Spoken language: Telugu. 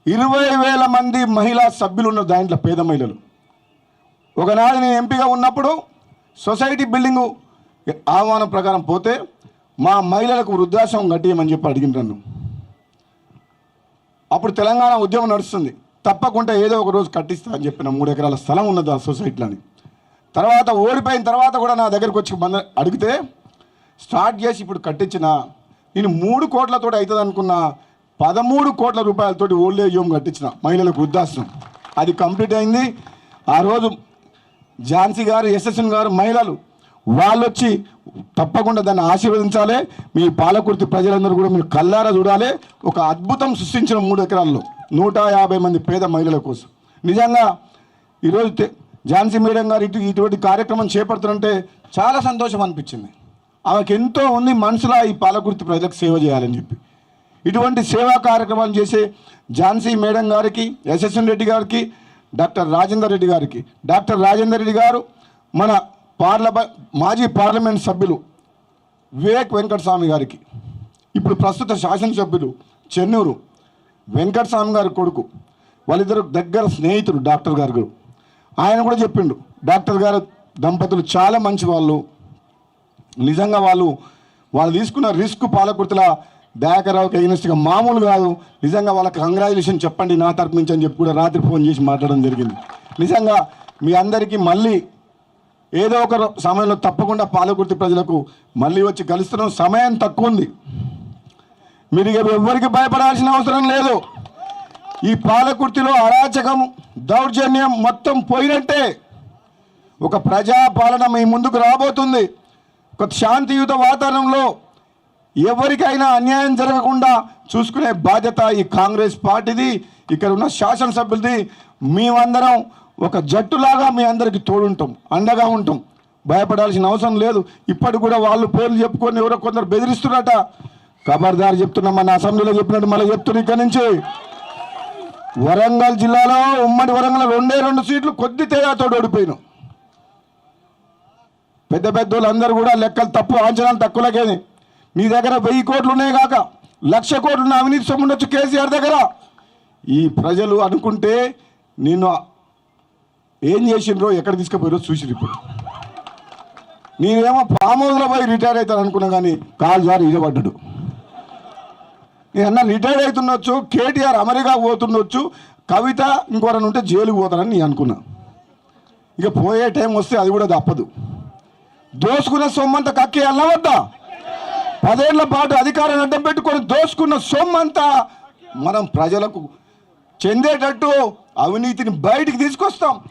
20,000 మంది మహిళా సభ్యులు ఉన్న దాంట్లో పేద మహిళలు. ఒకనాడు నేను ఎంపీగా ఉన్నప్పుడు సొసైటీ బిల్డింగు ఆహ్వానం ప్రకారం పోతే మా మహిళలకు వృద్ధాశ్రమం కట్టియమని చెప్పి అడిగినాను. అప్పుడు తెలంగాణ ఉద్యమం నడుస్తుంది, తప్పకుండా ఏదో ఒక రోజు కట్టిస్తా అని చెప్పిన 3 ఎకరాల స్థలం ఉన్నది ఆ సొసైటీలోని. తర్వాత ఓడిపోయిన తర్వాత కూడా నా దగ్గరికి వచ్చి అడిగితే స్టార్ట్ చేసి ఇప్పుడు కట్టించిన నేను 3 కోట్లతో అవుతుంది అనుకున్న 13 కోట్ల రూపాయలతోటి ఓల్డ్ ఏజ్ హోమ్ కట్టించిన మహిళలకు వృద్ధాశ్రమం. అది కంప్లీట్ అయింది. ఆ రోజు ఝాన్సీ గారు, ఎస్ఎస్ఎన్ గారు మహిళలు వాళ్ళు వచ్చి తప్పకుండా దాన్ని ఆశీర్వదించాలి. మీ పాలకుర్తి ప్రజలందరూ కూడా మీరు కల్లారా చూడాలి. ఒక అద్భుతం సృష్టించిన 3 ఎకరాల్లో 150 మంది పేద మహిళల కోసం. నిజంగా ఈరోజు ఝాన్సీ మేడం గారు ఇటువంటి కార్యక్రమం చేపడుతుంటే చాలా సంతోషం అనిపించింది. ఆమెకు ఎంతో ఉంది మనసులో ఈ పాలకుర్తి ప్రజలకు సేవ చేయాలని చెప్పి. ఇటువంటి సేవా కార్యక్రమాలు చేసే ఝాన్సీ మేడం గారికి, ఎస్ఎస్ఎన్ రెడ్డి గారికి, డాక్టర్ రాజేందర్ రెడ్డి గారికి, డాక్టర్ రాజేందర్ రెడ్డి గారు మన మాజీ పార్లమెంట్ సభ్యులు వివేక్ వెంకటస్వామి గారికి, ఇప్పుడు ప్రస్తుత శాసనసభ్యులు చెన్నూరు వెంకటస్వామి గారి కొడుకు, వాళ్ళిద్దరు దగ్గర స్నేహితులు డాక్టర్ గారు. ఆయన కూడా చెప్పిండు, డాక్టర్ గారు దంపతులు చాలా మంచి వాళ్ళు, నిజంగా వాళ్ళు తీసుకున్న రిస్క్ పాలకుర్తిల దయాకర్రావుకి ఎగ్నెస్ట్గా మామూలు కాదు. నిజంగా వాళ్ళకి కంగ్రాచులేషన్ చెప్పండి నా తరపు నుంచి అని చెప్పి కూడా రాత్రి ఫోన్ చేసి మాట్లాడడం జరిగింది. నిజంగా మీ అందరికీ మళ్ళీ ఏదో ఒక సమయంలో తప్పకుండా పాలకుర్తి ప్రజలకు మళ్ళీ వచ్చి కలుస్తున్నాం. సమయం తక్కువ ఉంది, మీరు ఎవరికి భయపడాల్సిన అవసరం లేదు. ఈ పాలకుర్తిలో అరాచకం, దౌర్జన్యం మొత్తం పోయినట్టే. ఒక ప్రజాపాలన మీ ముందుకు రాబోతుంది. ఒక శాంతియుత వాతావరణంలో ఎవరికైనా అన్యాయం జరగకుండా చూసుకునే బాధ్యత ఈ కాంగ్రెస్ పార్టీది, ఇక్కడ ఉన్న శాసనసభ్యులది. మేమందరం ఒక జట్టులాగా మీ అందరికీ తోడుంటాం, అండగా ఉంటాం. భయపడాల్సిన అవసరం లేదు. ఇప్పటి కూడా వాళ్ళు పేర్లు చెప్పుకొని ఎవరో కొందరు బెదిరిస్తున్నారట. ఖబర్దారు చెప్తున్నాం, మన అసెంబ్లీలో చెప్పినట్టు మళ్ళీ చెప్తున్నా. ఇక్కడి నుంచి వరంగల్ జిల్లాలో ఉమ్మడి వరంగల్ 2 సీట్లు కొద్ది తేడాతో ఓడిపోయినాం. పెద్ద వాళ్ళందరూ కూడా లెక్కలు తప్పు, అంచనాలు తక్కువలకేది. నీ దగ్గర 1000 కోట్లు ఉన్నాయి కాక 1,00,000 కోట్లు అవినీతి సొమ్ము ఉండొచ్చు కేసీఆర్ దగ్గర. ఈ ప్రజలు అనుకుంటే నిన్ను ఏం చేసిండ్రో, ఎక్కడ తీసుకుపోయారో చూసిరు. ఇప్పుడు నేనేమో ఫామ్ హౌస్లో పోయి రిటైర్ అవుతాను అనుకున్నా, కానీ కాలు జారి ఇడబడ్డాడు. నేనన్నా రిటైర్ అవుతుండొచ్చు, కేటీఆర్ అమెరికా పోతుండొచ్చు, కవిత ఇంకోరని ఉంటే జైలుకు పోతానని నేను అనుకున్నా. ఇక పోయే టైం వస్తే అది కూడా తప్పదు. దోసుకున్న సొమ్మంతా కక్కి వెళ్ళవద్దా? 10 ఏళ్ల పాటు అధికారాన్ని అడ్డం పెట్టుకొని దోసుకున్న సొమ్మంతా మనం ప్రజలకు చెందేటట్టు అవినీతిని బయటికి తీసుకొస్తాం.